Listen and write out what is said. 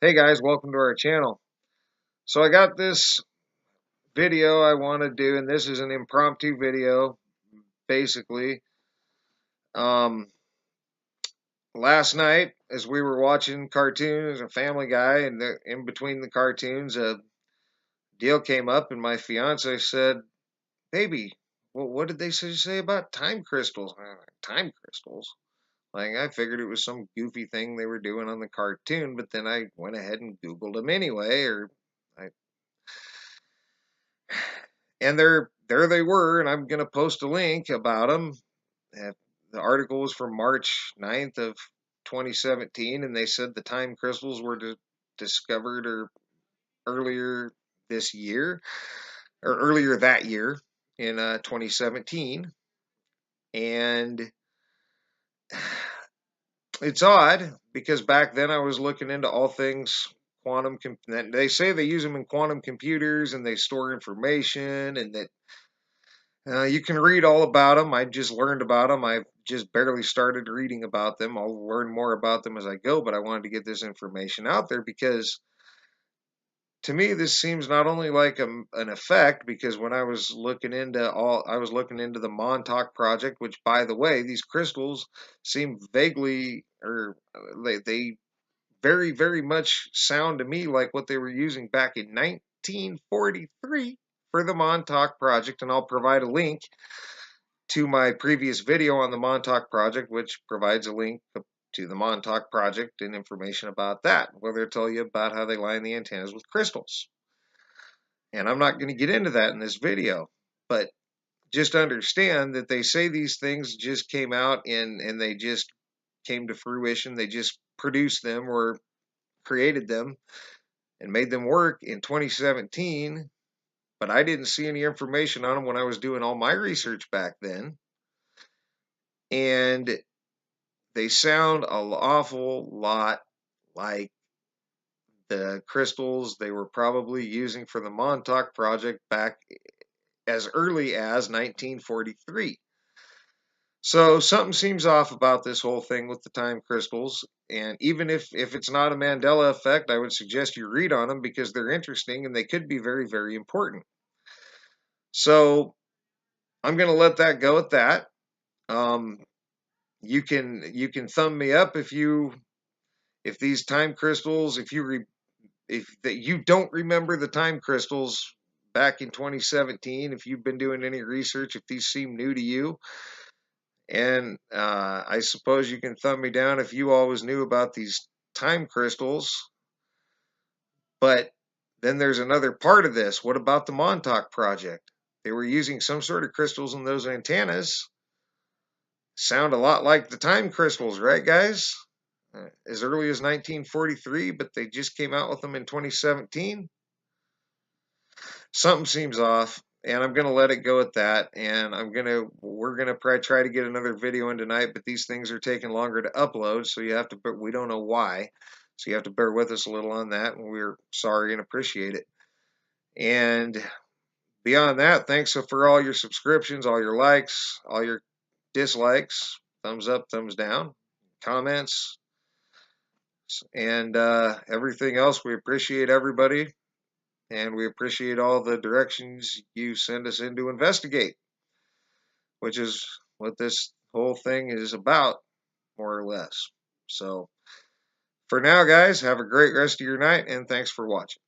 Hey guys, welcome to our channel. So I got this video I want to do, and this is an impromptu video, basically. Um, Last night, as we were watching cartoons and Family Guy, and in between the cartoons, a deal came up, and my fiance said, "Baby, what did they say about time crystals?" I'm like, time crystals? Like, I figured it was some goofy thing they were doing on the cartoon, but then I went ahead and Googled them anyway, I and there they were, and I'm gonna post a link about them. The article was from March 9th of 2017, and they said the time crystals were discovered or earlier this year, or earlier that year in 2017. And it's odd because back then I was looking into all things quantum. They say they use them in quantum computers and they store information, and that you can read all about them. I just learned about them. I've just barely started reading about them. I'll learn more about them as I go, but I wanted to get this information out there because to me this seems not only like an effect, because when I was looking into the Montauk project, which by the way, these crystals seem vaguely, or they very, very much sound to me like what they were using back in 1943 for the Montauk project, and I'll provide a link to my previous video on the Montauk project, which provides a link to the Montauk project and information about that, where they'll tell you about how they line the antennas with crystals. And I'm not going to get into that in this video, but just understand that they say these things just came out and they just came to fruition. They just produced them or created them and made them work in 2017, but I didn't see any information on them when I was doing all my research back then. And they sound an awful lot like the crystals they were probably using for the Montauk project back as early as 1943. So something seems off about this whole thing with the time crystals. And even if it's not a Mandela effect, I would suggest you read on them because they're interesting and they could be very, very important. So I'm going to let that go at that. Um, you can thumb me up if these time crystals, if that you don't remember the time crystals back in 2017, if you've been doing any research, if these seem new to you. And I suppose you can thumb me down if you always knew about these time crystals. But then there's another part of this. What about the Montauk project? They were using some sort of crystals in those antennas. Sound a lot like the time crystals, right, guys? As early as 1943, but they just came out with them in 2017. Something seems off, and I'm gonna let it go at that. And we're gonna probably try to get another video in tonight, but these things are taking longer to upload, so you have to. But we don't know why, so you have to bear with us a little on that, and we're sorry and appreciate it. And beyond that, thanks for all your subscriptions, all your likes, all your dislikes, thumbs up, thumbs down, comments, and everything else. We appreciate everybody, and we appreciate all the directions you send us in to investigate, which is what this whole thing is about, more or less. So for now, guys, have a great rest of your night, and thanks for watching.